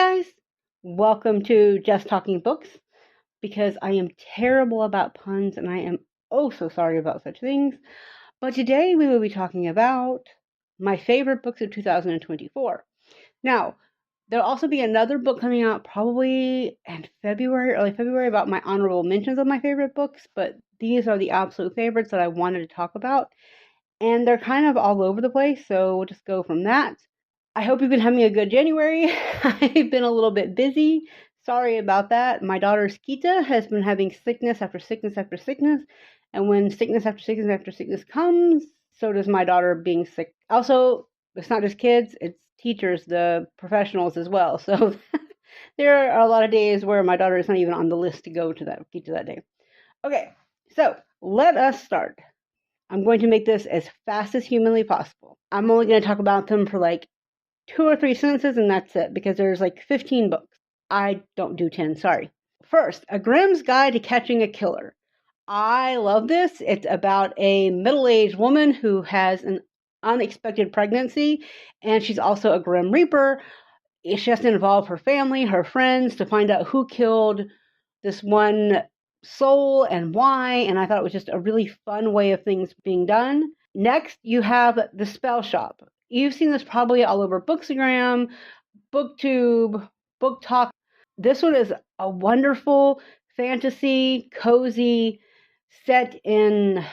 guys, welcome to Just Talking Books, because I am terrible about puns and I am oh so sorry about such things. But today we will be talking about my favorite books of 2024. Now, there'll also be another book coming out probably in February, early February, about my honorable mentions of my favorite books, but these are the absolute favorites that I wanted to talk about. And they're kind of all over the place, so we'll just go from that. I hope you've been having a good January. I've been a little bit busy. Sorry about that. My daughter Skita has been having sickness after sickness after sickness. And when sickness after sickness after sickness comes, so does my daughter being sick. Also, it's not just kids, it's teachers, the professionals as well. So there are a lot of days where my daughter is not even on the list to go to that day. Okay, so let us start. I'm going to make this as fast as humanly possible. I'm only going to talk about them for like 2 or 3 sentences, and that's it, because there's like 15 books. I don't do 10, sorry. First, A Grimm's Guide to Catching a Killer. I love this. It's about a middle-aged woman who has an unexpected pregnancy, and she's also a Grim Reaper. She has to involve her family, her friends, to find out who killed this one soul and why, and I thought it was just a really fun way of things being done. Next, you have The Spellshop. You've seen this probably all over Bookstagram, BookTube, Book Talk. This one is a wonderful fantasy, cozy, set in,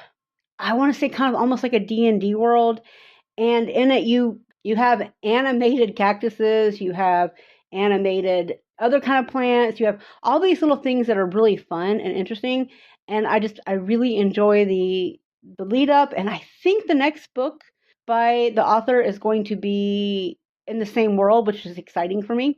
I want to say kind of almost like a D&D world. And in it, you have animated cactuses, you have animated other kind of plants, you have all these little things that are really fun and interesting. And I really enjoy the lead up. And I think the next book by the author is going to be in the same world, which is exciting for me.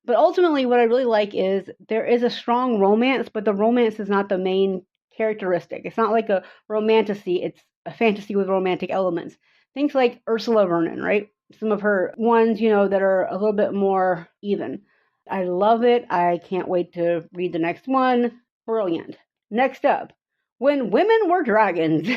But ultimately, what I really like is there is a strong romance, but the romance is not the main characteristic. It's not like a romantasy, it's a fantasy with romantic elements. Things like Ursula Vernon, right? Some of her ones, that are a little bit more even. I love it. I can't wait to read the next one. Brilliant. Next up, When Women Were Dragons.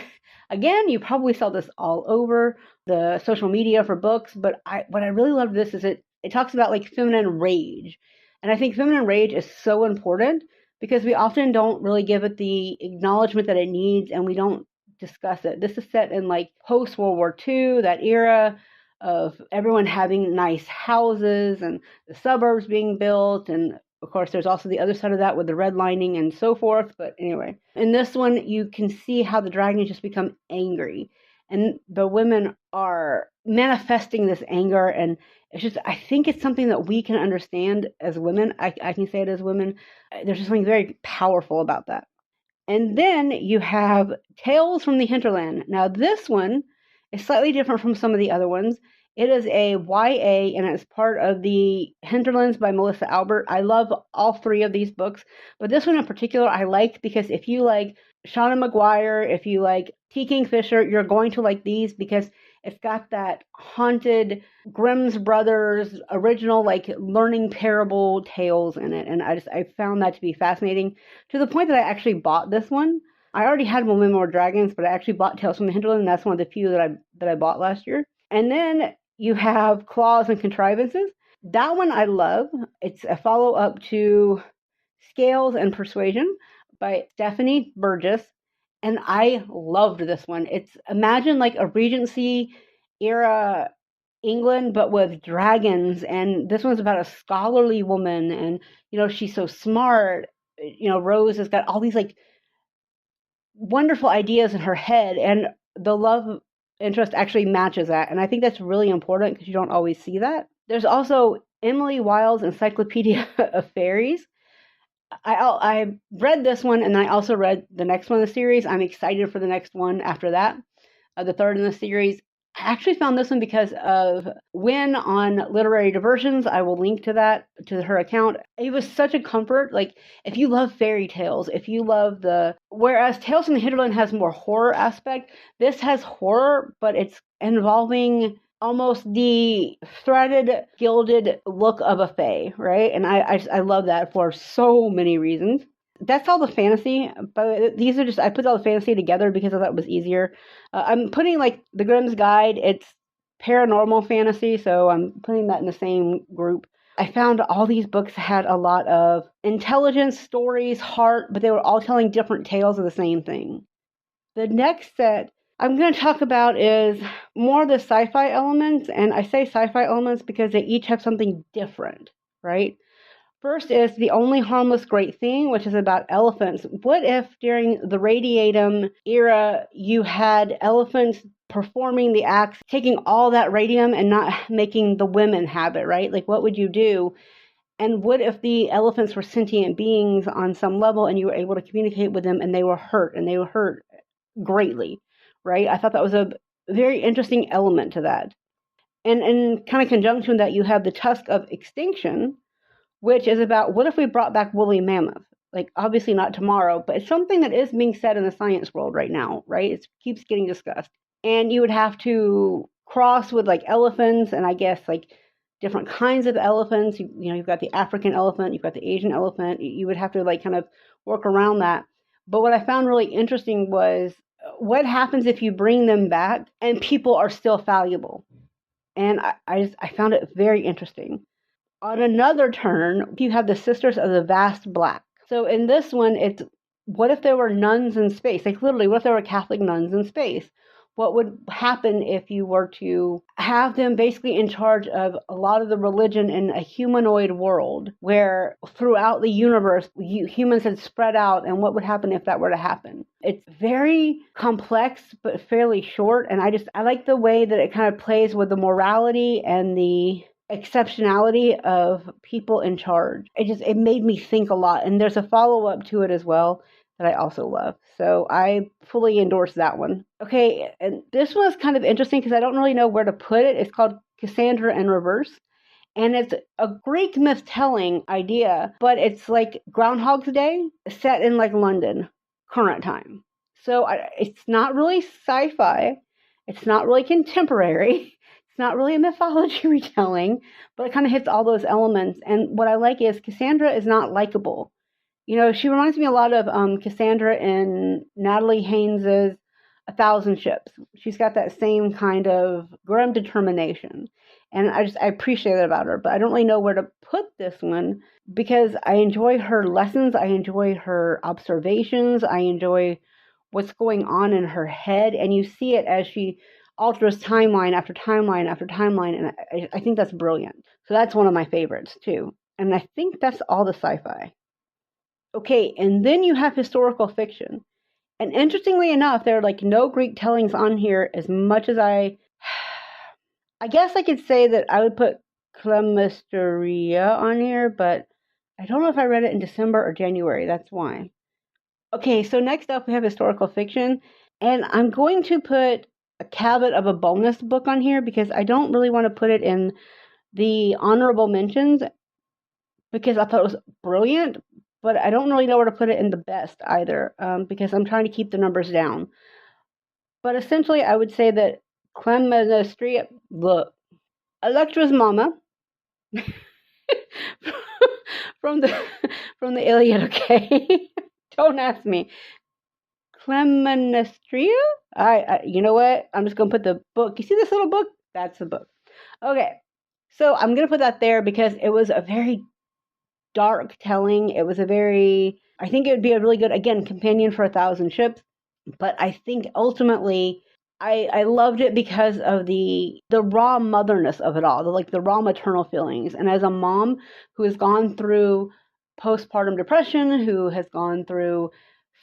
Again, you probably saw this all over the social media for books, but what I really love this is it talks about like feminine rage. And I think feminine rage is so important because we often don't really give it the acknowledgement that it needs, and we don't discuss it. This is set in like post-World War II, that era of everyone having nice houses and the suburbs being built, and of course, there's also the other side of that with the redlining and so forth. But anyway, in this one, you can see how the dragons just become angry. And the women are manifesting this anger. And it's just, I think it's something that we can understand as women. I can say it as women. There's just something very powerful about that. And then you have Tales from the Hinterland. Now, this one is slightly different from some of the other ones. It is a YA, and it's part of the Hinterlands by Melissa Albert. I love all 3 of these books, but this one in particular I like because if you like Shauna Maguire, if you like T. Kingfisher, you're going to like these because it's got that haunted Grimm's Brothers original like learning parable tales in it, and I found that to be fascinating to the point that I actually bought this one. I already had When Women Were Dragons, but I actually bought Tales from the Hinterland, and that's one of the few that I bought last year. And then you have Claws and Contrivances. That one I love. It's a follow-up to Scales and Persuasion by Stephanie Burgess. And I loved this one. It's, imagine like a Regency era England, but with dragons. And this one's about a scholarly woman. And, she's so smart. Rose has got all these like wonderful ideas in her head. And the love interest actually matches that, and I think that's really important because you don't always see that. There's also Emily Wilde's Encyclopedia of Fairies. I read this one, and I also read the next one in the series. I'm excited for the next one after that, the third in the series. I actually found this one because of Winn on Literary Diversions. I will link to that, to her account. It was such a comfort. Like, if you love fairy tales, if you love whereas Tales from the Hinterland has more horror aspect, this has horror, but it's involving almost the threaded, gilded look of a fae, right? And I love that for so many reasons. That's all the fantasy, but these are just, I put all the fantasy together because I thought it was easier. I'm putting like the Grimm's Guide, it's paranormal fantasy, so I'm putting that in the same group. I found all these books had a lot of intelligence, stories, heart, but they were all telling different tales of the same thing. The next set I'm going to talk about is more the sci-fi elements, and I say sci-fi elements because they each have something different, right? First is The Only Harmless Great Thing, which is about elephants. What if during the radiatum era you had elephants performing the acts, taking all that radium and not making the women have it, right? Like, what would you do? And what if the elephants were sentient beings on some level and you were able to communicate with them and they were hurt greatly, right? I thought that was a very interesting element to that. And in kind of conjunction with that, you have the Tusk of Extinction, which is about what if we brought back woolly mammoth? Like, obviously not tomorrow, but it's something that is being said in the science world right now, right? It keeps getting discussed. And you would have to cross with like elephants and I guess like different kinds of elephants. You've got the African elephant, you've got the Asian elephant. You would have to like kind of work around that. But what I found really interesting was what happens if you bring them back and people are still fallible? And I found it very interesting. On another turn, you have the Sisters of the Vast Black. So in this one, it's what if there were nuns in space? Like literally, what if there were Catholic nuns in space? What would happen if you were to have them basically in charge of a lot of the religion in a humanoid world where throughout the universe, humans had spread out, and what would happen if that were to happen? It's very complex, but fairly short. And I like the way that it kind of plays with the morality and the exceptionality of people in charge. It made me think a lot. And there's a follow-up to it as well that I also love. So I fully endorse that one. Okay, and this was kind of interesting because I don't really know where to put it. It's called Cassandra in Reverse. And it's a Greek myth-telling idea, but it's like Groundhog's Day set in like London, current time. So it's not really sci-fi. It's not really contemporary. It's not really a mythology retelling, but it kind of hits all those elements. And what I like is Cassandra is not likable. She reminds me a lot of Cassandra in Natalie Haynes's 1,000 Ships. She's got that same kind of grim determination. And I appreciate that about her, but I don't really know where to put this one because I enjoy her lessons. I enjoy her observations. I enjoy what's going on in her head. And you see it as she alters timeline after timeline after timeline. And I think that's brilliant. So that's one of my favorites too. And I think that's all the sci-fi. Okay, and then you have historical fiction. And interestingly enough, there are like no Greek tellings on here as much as I guess I could say that I would put Clytemnestra on here, but I don't know if I read it in December or January. That's why. Okay, so next up we have historical fiction. And I'm going to put a caveat of a bonus book on here because I don't really want to put it in the honorable mentions because I thought it was brilliant. But I don't really know where to put it in the best either because I'm trying to keep the numbers down. But essentially, I would say that Clytemnestra, Electra's mama, from the Iliad, okay? Don't ask me. Clytemnestra? You know what? I'm just going to put the book. You see this little book? That's the book. Okay. So I'm going to put that there because it was a very dark telling. It was I think it would be a really good, again, companion for 1,000 Ships. But I think ultimately I loved it because of the raw motherness of it all, the raw maternal feelings. And as a mom who has gone through postpartum depression, who has gone through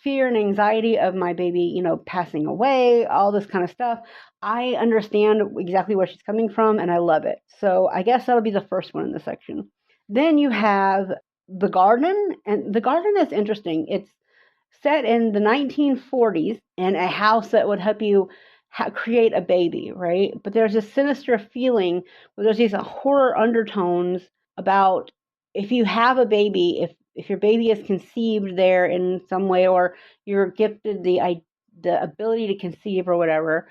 fear and anxiety of my baby, passing away, all this kind of stuff, I understand exactly where she's coming from and I love it. So I guess that'll be the first one in the section. Then you have The Garden, and The Garden is interesting. It's set in the 1940s in a house that would help you create a baby, right? But there's this sinister feeling where there's these horror undertones about if you have a baby, if your baby is conceived there in some way, or you're gifted the ability to conceive or whatever,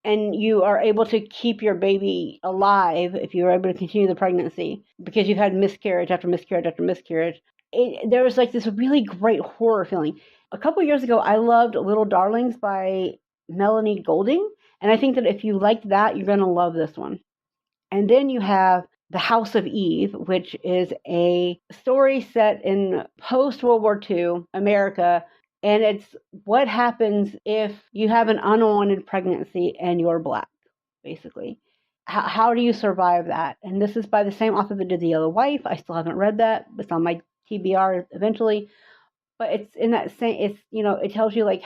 and you are able to keep your baby alive if you're able to continue the pregnancy because you've had miscarriage after miscarriage after miscarriage. There was like this really great horror feeling. A couple years ago, I loved Little Darlings by Melanie Golding. And I think that if you liked that, you're going to love this one. And then you have The House of Eve, which is a story set in post-World War II America. And it's what happens if you have an unwanted pregnancy and you're Black, basically. How do you survive that? And this is by the same author that did The Yellow Wife. I still haven't read that. It's on my TBR eventually. But it's in that same, it's, it tells you like,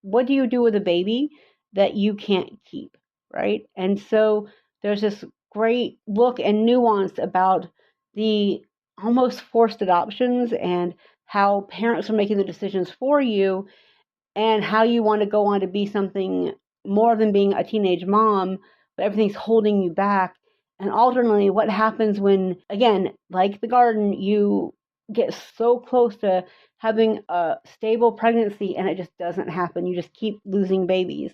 what do you do with a baby that you can't keep, right? And so there's this great look and nuance about the almost forced adoptions and how parents are making the decisions for you and how you want to go on to be something more than being a teenage mom, but everything's holding you back. And alternately, what happens when, again, like the garden, you get so close to having a stable pregnancy and it just doesn't happen. You just keep losing babies.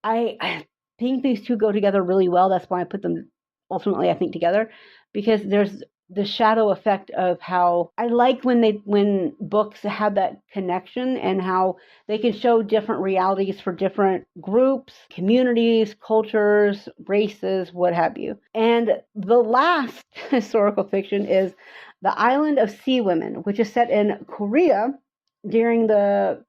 I think these two go together really well. That's why I put them ultimately, I think, together, because there's the shadow effect of how I like when books have that connection and how they can show different realities for different groups, communities, cultures, races, what have you. And the last historical fiction is The Island of Sea Women, which is set in Korea during the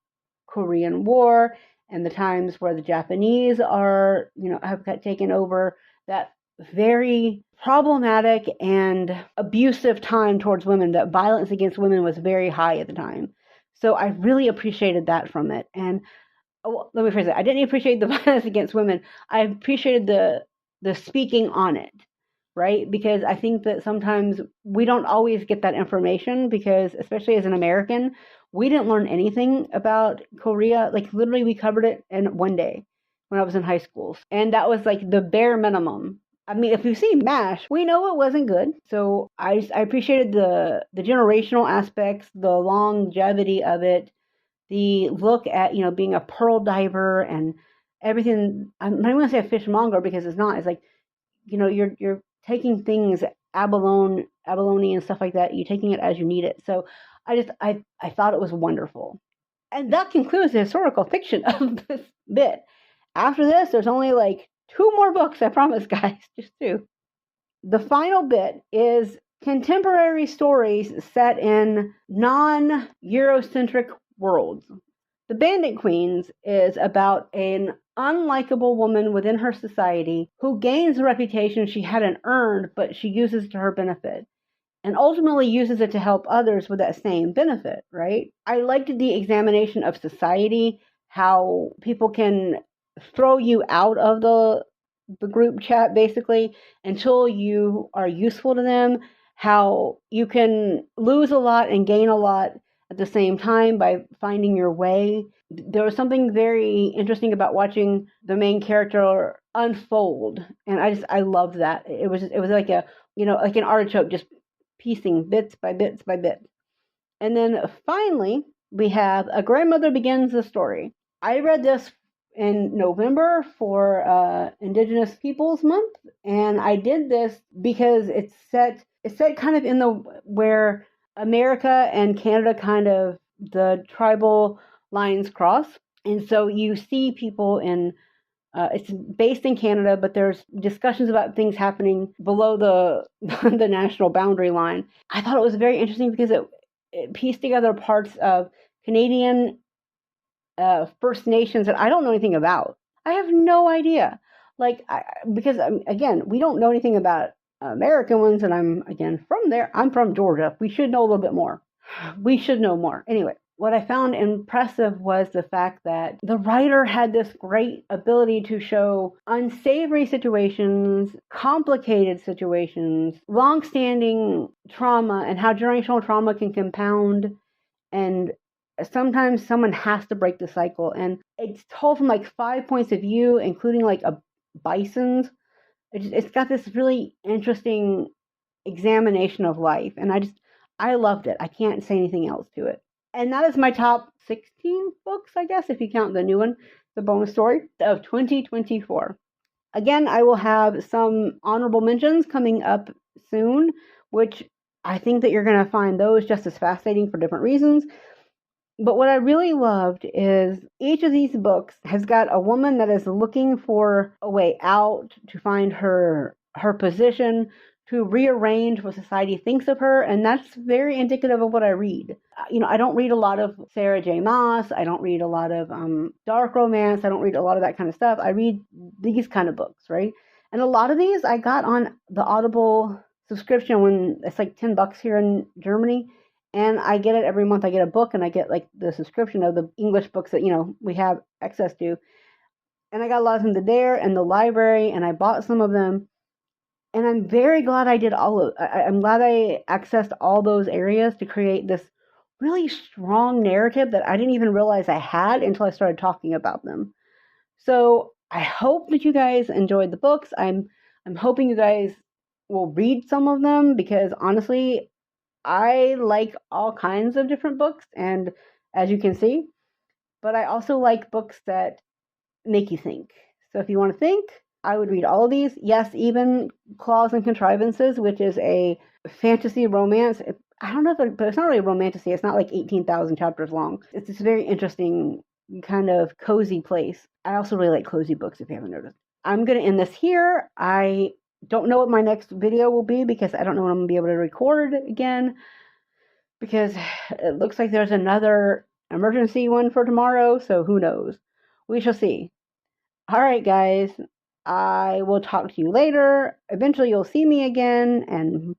Korean War and the times where the Japanese are, have taken over that very problematic and abusive time towards women. That violence against women was very high at the time. So I really appreciated that from it. And let me phrase it. I didn't appreciate the violence against women. I appreciated the speaking on it, right? Because I think that sometimes we don't always get that information because, especially as an American, we didn't learn anything about Korea. Like literally we covered it in one day when I was in high school. And that was like the bare minimum. I mean, if you've seen MASH, we know it wasn't good. So I appreciated the generational aspects, the longevity of it, the look at, being a pearl diver and everything. I'm not going to say a fishmonger because it's not. It's like, you're taking things abalone and stuff like that. You're taking it as you need it. So I thought it was wonderful. And that concludes the historical fiction of this bit. After this, there's only like 2 more books, I promise, guys, just 2. The final bit is contemporary stories set in non-Eurocentric worlds. The Bandit Queens is about an unlikable woman within her society who gains a reputation she hadn't earned, but she uses to her benefit, and ultimately uses it to help others with that same benefit, right? I liked the examination of society, how people can throw you out of the group chat basically until you are useful to them, how you can lose a lot and gain a lot at the same time by finding your way. There was something very interesting about watching the main character unfold, and I loved that. It was like like an artichoke, just piecing bits by bits by bits. And then finally we have A Grandmother Begins the Story. I read this in November for Indigenous Peoples Month, and I did this because it's set kind of in the where America and Canada kind of the tribal lines cross, and so you see people in. It's based in Canada, but there's discussions about things happening below the the national boundary line. I thought it was very interesting because it pieced together parts of Canadian First Nations that I don't know anything about. I have no idea. Because again, we don't know anything about American ones, and I'm again from there. I'm from Georgia. We should know a little bit more. We should know more. Anyway, what I found impressive was the fact that the writer had this great ability to show unsavory situations, complicated situations, long-standing trauma, and how generational trauma can compound, and sometimes someone has to break the cycle. And it's told from like 5 points of view, including like a bison's. It's got this really interesting examination of life, and I loved it. I can't say anything else to it. And that is my top 16 books, I guess, if you count the new one, the bonus story of 2024. Again, I will have some honorable mentions coming up soon, which I think that you're going to find those just as fascinating for different reasons. But what I really loved is each of these books has got a woman that is looking for a way out, to find her her position to rearrange what society thinks of her, and that's very indicative of what I read. I don't read a lot of Sarah J. Maas. I don't read a lot of dark romance. I don't read a lot of that kind of stuff. I read these kind of books, right? And a lot of these I got on the Audible subscription when it's like $10 here in Germany. And I get it every month. I get a book and I get like the subscription of the English books that, we have access to. And I got a lot of them there in the library, and I bought some of them. And I'm very glad I did I'm glad I accessed all those areas to create this really strong narrative that I didn't even realize I had until I started talking about them. So I hope that you guys enjoyed the books. I'm hoping you guys will read some of them, because honestly, I like all kinds of different books, and as you can see, but I also like books that make you think. So if you want to think, I would read all of these. Yes, even Claws and Contrivances, which is a fantasy romance. I don't know but it's not really a romantasy. It's not like 18,000 chapters long. It's this very interesting kind of cozy place. I also really like cozy books, if you haven't noticed. I'm going to end this here. I don't know what my next video will be, because I don't know when I'm going to be able to record again, because it looks like there's another emergency one for tomorrow, so who knows? We shall see. All right, guys. I will talk to you later. Eventually, you'll see me again, and